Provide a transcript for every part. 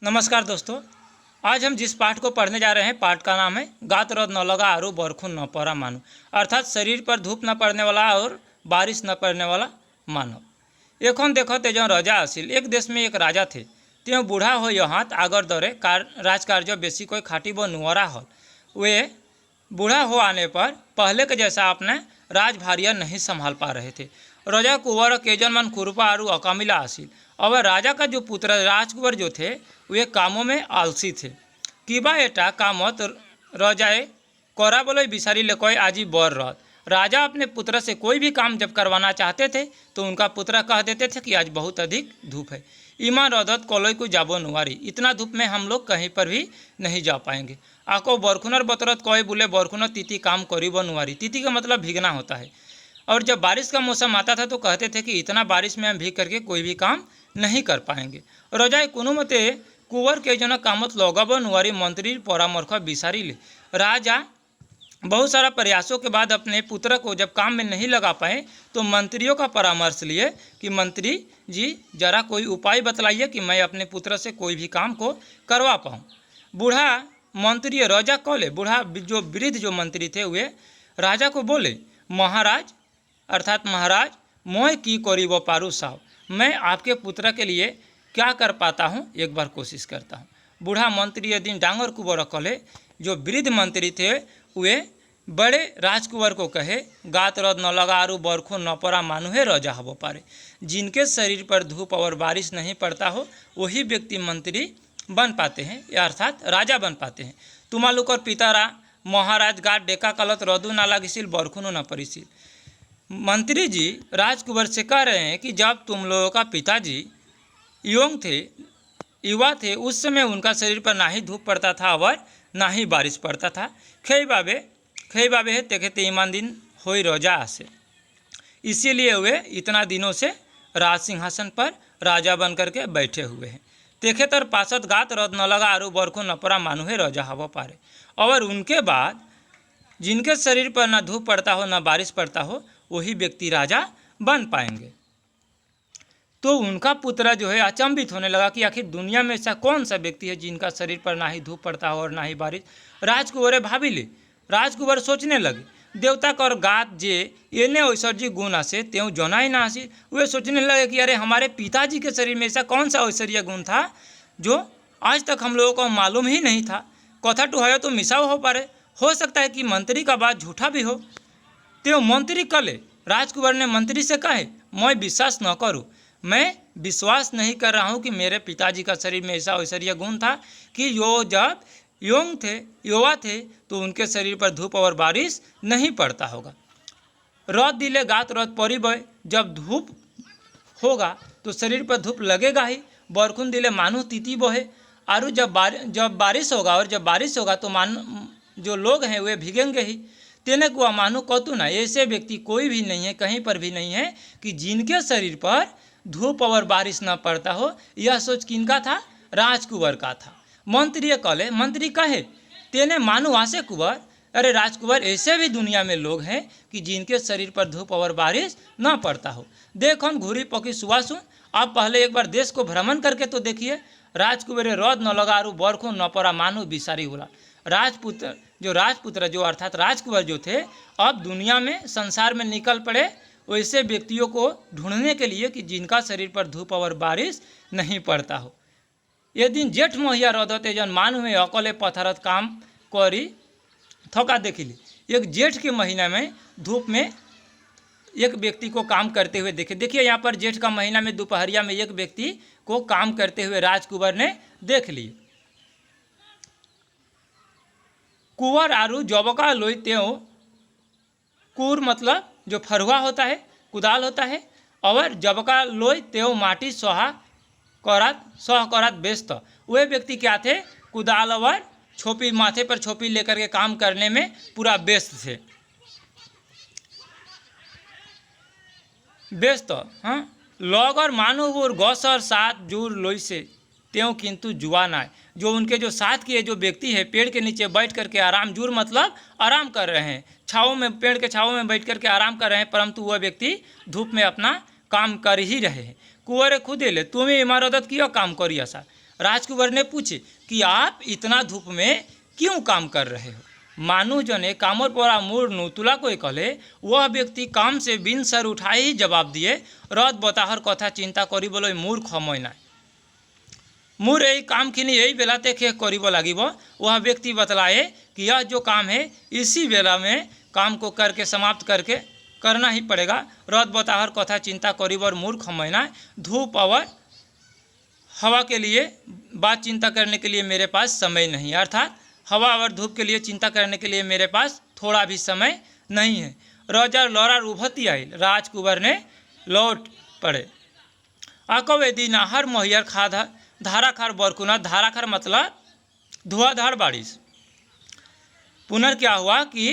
नमस्कार दोस्तों, आज हम जिस पाठ को पढ़ने जा रहे हैं पाठ का नाम है गात रद न लगा आरु बरखुन न पड़ा मानो, अर्थात शरीर पर धूप न पड़ने वाला और बारिश न पड़ने वाला मानव। एखन देखो ते जो राजा आसिल, एक देश में एक राजा थे। त्यों बूढ़ा हो हाथ आगर दौरे राजकार्य बेसी कोई खाटी व नुअरा हल। वे बूढ़ा हो आने पर पहले के जैसा अपने राजभारिया नहीं संभाल पा रहे थे। राजा कुंवर केजन मन कुरुपा आरु अकामिला आसिल। अब राजा का जो पुत्र राजकुंवर जो थे वे कामों में आलसी थे। किबा एटा कामत राजाए कोरा बोलो बिसारी ले कोई आजी बर रत। राजा अपने पुत्र से कोई भी काम जब करवाना चाहते थे तो उनका पुत्र कह देते थे कि आज बहुत अधिक धूप है, इमा रदत कोलोई को जाबो नुआरी, इतना धूप में हम लोग कहीं पर भी नहीं जा पाएंगे। आको बरखुनर बतरत कोई बोले बरखुनर तिथि काम करीबो नुआरी, तिथि का मतलब भीगना होता है। और जब बारिश का मौसम आता था तो कहते थे कि इतना बारिश में हम भीग करके कोई भी काम नहीं कर पाएंगे। रजाए कुनुमते कुंवर के जन कामत लगब नुआरी मंत्री परामर्श बिसारी ले। राजा बहुत सारा प्रयासों के बाद अपने पुत्र को जब काम में नहीं लगा पाए तो मंत्रियों का परामर्श लिए कि मंत्री जी जरा कोई उपाय बतलाइए कि मैं अपने पुत्र से कोई भी काम को करवा पाऊँ। बूढ़ा मंत्री राजा कोले, बूढ़ा जो वृद्ध जो मंत्री थे वे राजा को बोले, महाराज अर्थात महाराज मोय की करी वो पारू साहब, मैं आपके पुत्र के लिए क्या कर पाता हूँ, एक बार कोशिश करता हूँ। बूढ़ा मंत्री ये दिन डांगर कुंवर कले, जो वृद्ध मंत्री थे वे बड़े राजकुंवर को कहे, गात रद न लगा आरु बरखो न पड़ा मानुहे रजा हबो पारे। जिनके शरीर पर धूप और बारिश नहीं पड़ता हो वही व्यक्ति मंत्री बन पाते हैं, अर्थात राजा बन पाते हैं। तुम्हालुकर पितारा महाराज गात डेका कलत रदू ना लागिसिल बरखुनो न परिसिल। मंत्री जी राजकुंवर से कह रहे हैं कि जब तुम लोगों का पिताजी युवा थे उस समय उनका शरीर पर ना ही धूप पड़ता था और ना ही बारिश पड़ता था। खई बाबे है तेखे ईमान दिन हो रोजा आसे, इसीलिए वे इतना दिनों से राज सिंहासन पर राजा बन करके बैठे हुए हैं। तेखे तर पासत गात रद न लगा आरु बरखो न पड़ा मानुहे राजा हवा पारे। और उनके बाद जिनके शरीर पर ना धूप पड़ता हो ना बारिश पड़ता हो वही व्यक्ति राजा बन पाएंगे। तो उनका पुत्र जो है अचंभित होने लगा कि आखिर दुनिया में ऐसा कौन सा व्यक्ति है जिनका शरीर पर ना ही धूप पड़ता हो और ना ही बारिश। राजकुंवरे भाभी ले, राजकुंवर सोचने लगे, देवता कर गात जे एने ऐश्वर्य गुण आसे त्यों जना ही ना आसी। वे सोचने लगे कि अरे हमारे पिताजी के शरीर में ऐसा कौन सा ऐश्वर्य गुण था जो आज तक हम लोगों को मालूम ही नहीं था। कथा टू है तो मिसाव हो पारे, हो सकता है कि मंत्री का बात झूठा भी हो। त्यो मंत्री कले, राजकुंवर ने मंत्री से कहे, मैं विश्वास न करूँ, मैं विश्वास नहीं कर रहा हूँ कि मेरे पिताजी का शरीर में ऐसा ऐश्वर्य गुण था कि जो जब युवा थे तो उनके शरीर पर धूप और बारिश नहीं पड़ता होगा। रद दिले गात रद परी बय, जब धूप होगा तो शरीर पर धूप लगेगा ही। बरखुन दिले मानो तिथि बहे, आरु जब बारिश होगा और जब बारिश होगा तो जो लोग हैं वे भीगेंगे ही। तेने को मानो कतु ना, ऐसे व्यक्ति कोई भी नहीं है, कहीं पर भी नहीं है कि जिनके शरीर पर धूप और बारिश न पड़ता हो। यह सोच किनका था? राजकुंवर का था। मंत्री कहे तेने मानो आसे कुंवर, अरे राजकुंवर ऐसे भी दुनिया में लोग हैं कि जिनके शरीर पर धूप और बारिश न पड़ता हो। देखो घूरी पकी सुहासु, आप पहले एक बार देश को भ्रमण करके तो देखिए। राजकुंवरे रद न लगारू बरखो न पड़ा मानो बिसारी बोला। राजपुत्र जो अर्थात राजकुंवर जो थे अब दुनिया में संसार में निकल पड़े वैसे व्यक्तियों को ढूंढने के लिए कि जिनका शरीर पर धूप और बारिश नहीं पड़ता हो। ये दिन जेठ महिया रदते जन मानु में अकले पथरत काम करी थका देखिली। एक जेठ के महीना में धूप में एक व्यक्ति को काम करते हुए देखे। देखिए यहाँ पर जेठ का महीना में दोपहरिया में एक व्यक्ति को काम करते हुए राजकुंवर ने देख लिए। कुंवर आरु जबका लोई त्यों, कुर मतलब जो फरुआ होता है, कुदाल होता है, और जबका लोई त्यों माटी सह करात व्यस्त। वे व्यक्ति क्या थे? कुदाल और छोपी, माथे पर छोपी लेकर के काम करने में पूरा व्यस्त थे। हाँ, लग और मानो और गौस और सात जूर लोई से त्यों किंतु जुआ ना है। जो उनके जो साथ के जो व्यक्ति है पेड़ के नीचे बैठ करके आराम, जूर मतलब आराम कर रहे हैं, छाँव में, पेड़ के छाँव में बैठ करके आराम कर रहे हैं, परंतु वह व्यक्ति धूप में अपना काम कर ही रहे हैं। कुंवरे खुदे ले तुम्हें इमारत किया काम करिए सा। राजकुमार ने पूछे कि आप इतना धूप में क्यों काम कर रहे हो। मानु जने कामर पड़ा मूर तुला कोई कहले वह व्यक्ति काम से बिन सर उठाए ही जवाब दिए रद बताहर कथा चिंता करिबलै मूर समय ना मूर यही काम खिनी यही बेलाते खे करिब लागिब। वह व्यक्ति बतलाए कि यह जो काम है इसी बेला में काम को करके समाप्त करके करना ही पड़ेगा। रद बताहर कथा चिंता करिबर मूर्ख मैना धूप और हवा के लिए बात चिंता करने के लिए मेरे पास समय नहीं, अर्थात हवा और धूप के लिए चिंता करने के लिए मेरे पास थोड़ा भी समय नहीं है। राजा लौरा रुभती आई राजकुमार ने लौट पड़े। आकवेदी नाहर मोहियर खा धाराखार बरकुना धाराखार मतलब धुआंधार बारिश। पुनर् क्या हुआ कि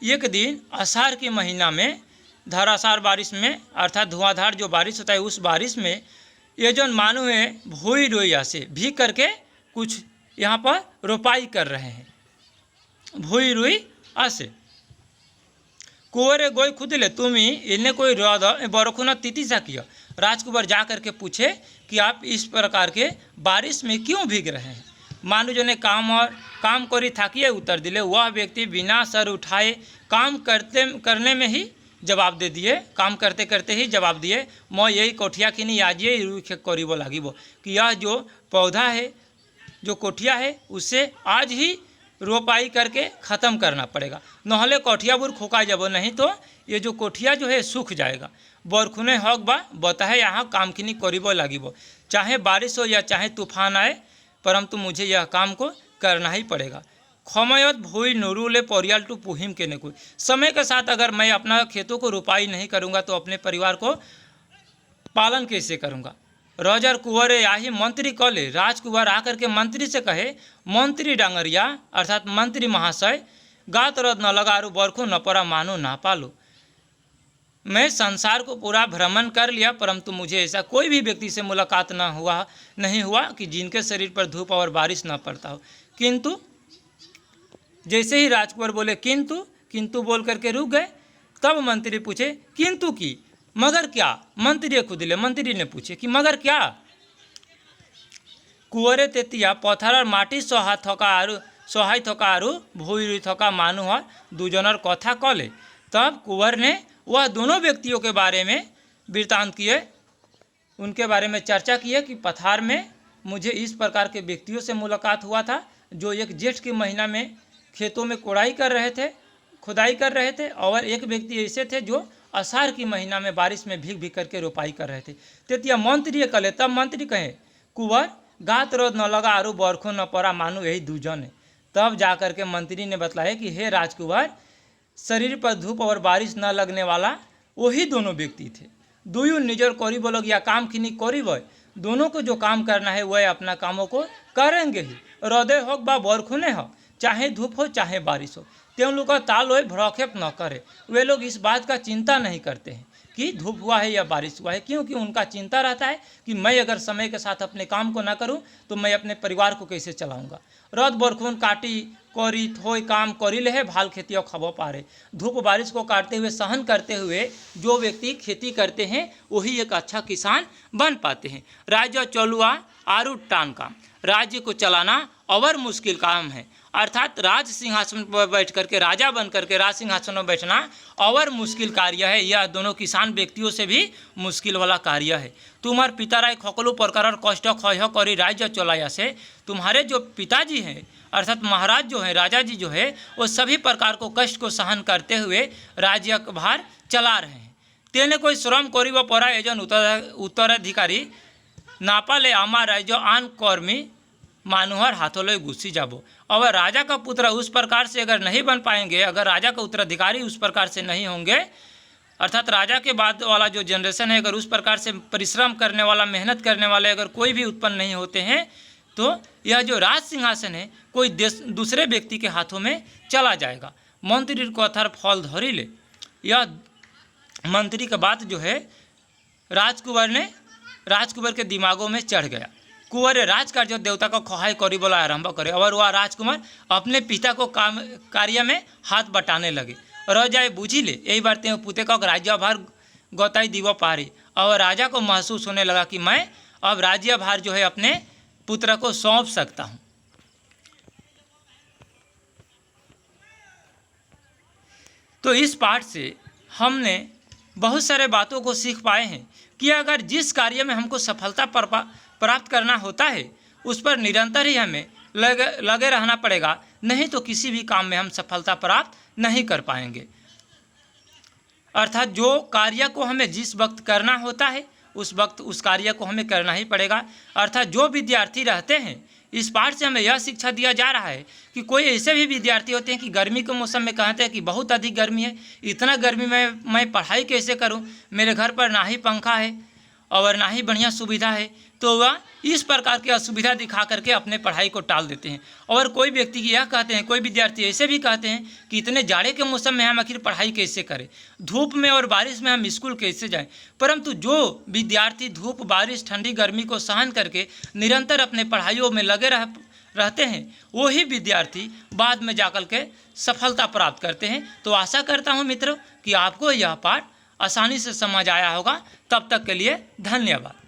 एक दिन आषाढ़ के महीना में धारासार बारिश में अर्थात धुआंधार जो बारिश होता है उस बारिश में ये जो मानू है भूई रोइया से भी करके कुछ यहाँ पर रोपाई कर रहे हैं। भूई रुई आसे कुंवरे गोई खुदले तुम्ही इन्हें कोई बरखुना तिथि सा किया। राजकुमार जा करके पूछे कि आप इस प्रकार के बारिश में क्यों भीग रहे हैं। मानुजो ने काम करी थाकिए उत्तर दिले। वह व्यक्ति बिना सर उठाए काम करने में ही जवाब दे दिए, काम करते करते ही जवाब दिए मैं यही कोठिया खिनी आज ये रुई करीब लागिब कि यह जो पौधा है जो कोठिया है उससे आज ही रोपाई करके ख़त्म करना पड़ेगा, नहले कोठिया बुर खोका जब नहीं तो ये जो कोठिया जो है सूख जाएगा। बरखुने हक बा बताए यहाँ काम खिनी करीब लागिब, चाहे बारिश हो या चाहे तूफान आए परंतु मुझे यह काम को करना ही पड़ेगा। खमयत भूई नूरुले परियाल टू पुहिम के ने कोई समय के साथ अगर मैं अपना खेतों को रोपाई नहीं करूँगा तो अपने परिवार को पालन कैसे करूँगा। रजर कुंवरे आही मंत्री कले राजकुमार आकर के मंत्री से कहे मंत्री डांगरिया अर्थात मंत्री महाशय गात रद न लगारू बरखो न परा मानो ना पालो। मैं संसार को पूरा भ्रमण कर लिया परंतु मुझे ऐसा कोई भी व्यक्ति से मुलाकात नहीं हुआ कि जिनके शरीर पर धूप और बारिश न पड़ता हो। किंतु जैसे ही राजकुमार बोले किंतु बोल करके रुक गए। तब मंत्री पूछे किंतु की मगर क्या। मंत्री ने पूछे कि मगर क्या। कुंवरे तेतिया पथार माटी सहाय थका आरु भूई थका मानुहर दुजनर कथा कले। तब कुंवर ने वह दोनों व्यक्तियों के बारे में वृत्तांत किए, उनके बारे में चर्चा किए कि पथार में मुझे इस प्रकार के व्यक्तियों से मुलाकात हुआ था जो एक जेठ के महीना में खेतों में खुदाई कर रहे थे और एक व्यक्ति ऐसे थे जो आषाढ़ की महीना में बारिश में भीग करके रोपाई कर रहे थे। तेतिया मंत्री कले। तब मंत्री कहे कुंवर गात रोद न लगा आरु बरखो न पड़ा मानू यही दूजन है। तब जा करके मंत्री ने बतलाया कि हे राजकुमार शरीर पर धूप और बारिश न लगने वाला वही दोनों व्यक्ति थे। दुयु निजर करीब लोग या काम खिनी करीब दोनों को जो काम करना है वह अपना कामों को करेंगे ही। हृदय हो बा बरखुने हो चाहे धूप हो चाहे बारिश हो त्यों लोग का ताल हो भ्रक्षेप न करे। वे लोग इस बात का चिंता नहीं करते हैं कि धूप हुआ है या बारिश हुआ है, क्योंकि उनका चिंता रहता है कि मैं अगर समय के साथ अपने काम को ना करूं तो मैं अपने परिवार को कैसे चलाऊंगा। रद बरखुन काटी करी थोई काम करी ले भाल खेती और खबो पारे। धूप बारिश को काटते हुए सहन करते हुए जो व्यक्ति खेती करते हैं वही एक अच्छा किसान बन पाते हैं। राज्य चलुआ आरु टान काम, राज्य को चलाना और मुश्किल काम है, अर्थात राज सिंहासन पर बैठ करके राजा बन करके राज सिंहासन में बैठना और मुश्किल कार्य है। यह दोनों किसान व्यक्तियों से भी मुश्किल वाला कार्य है। तुम्हार पिता राय खकलो प्रकार कष्ट क्षय करी राज्य चलाया से तुम्हारे जो पिताजी हैं अर्थात महाराज जो है राजा जी जो है वो सभी प्रकार को कष्ट को सहन करते हुए राज्य का भार चला रहे हैं। तेने कोई श्रम करिब पड़ा एजन उत्तराधिकारी नापाले आमा राज्य आन कर्मी मानुहर हाथों घुसी जाबो। और राजा का पुत्र उस प्रकार से अगर नहीं बन पाएंगे, अगर राजा का उत्तराधिकारी उस प्रकार से नहीं होंगे अर्थात राजा के बाद वाला जो जनरेशन है अगर उस प्रकार से परिश्रम करने वाला मेहनत करने वाले अगर कोई भी उत्पन्न नहीं होते हैं तो यह जो राज सिंहासन है कोई दूसरे व्यक्ति के हाथों में चला जाएगा। मंत्री को अथर फल धरी ले। यह मंत्री का बात जो है राजकुमार के दिमागों में चढ़ गया। कुंवर राजकार्य देवता को खहाय करी बोला आरंभ करे और वह राजकुमार अपने पिता को काम कार्य में हाथ बटाने लगे। रह जाए बुझी ले यही बार ते पुते का राज्यभार गताई दीव पारे और राजा को महसूस होने लगा कि मैं अब राज्यभार जो है अपने पुत्र को सौंप सकता हूँ। तो इस पाठ से हमने बहुत सारे बातों को सीख पाए हैं कि अगर जिस कार्य में हमको सफलता प्राप्त करना होता है उस पर निरंतर ही हमें लगे रहना पड़ेगा, नहीं तो किसी भी काम में हम सफलता प्राप्त नहीं कर पाएंगे। अर्थात जो कार्य को हमें जिस वक्त करना होता है उस वक्त उस कार्य को हमें करना ही पड़ेगा। अर्थात जो विद्यार्थी रहते हैं, इस पाठ से हमें यह शिक्षा दिया जा रहा है कि कोई ऐसे भी विद्यार्थी होते हैं कि गर्मी के मौसम में कहते हैं कि बहुत अधिक गर्मी है, इतना गर्मी में मैं पढ़ाई कैसे करूं, मेरे घर पर ना ही पंखा है और ना ही बढ़िया सुविधा है, तो वह इस प्रकार की असुविधा दिखा करके अपने पढ़ाई को टाल देते हैं। और कोई व्यक्ति यह कहते हैं, कोई विद्यार्थी ऐसे भी कहते हैं कि इतने जाड़े के मौसम में हम आखिर पढ़ाई कैसे करें, धूप में और बारिश में हम स्कूल कैसे जाएं। परंतु जो विद्यार्थी धूप, बारिश, ठंडी, गर्मी को सहन करके निरंतर अपने पढ़ाइयों में लगे रहते हैं, वही विद्यार्थी बाद में जाकर के सफलता प्राप्त करते हैं। तो आशा करता हूँ मित्रों कि आपको यह पाठ आसानी से समझ आया होगा। तब तक के लिए धन्यवाद।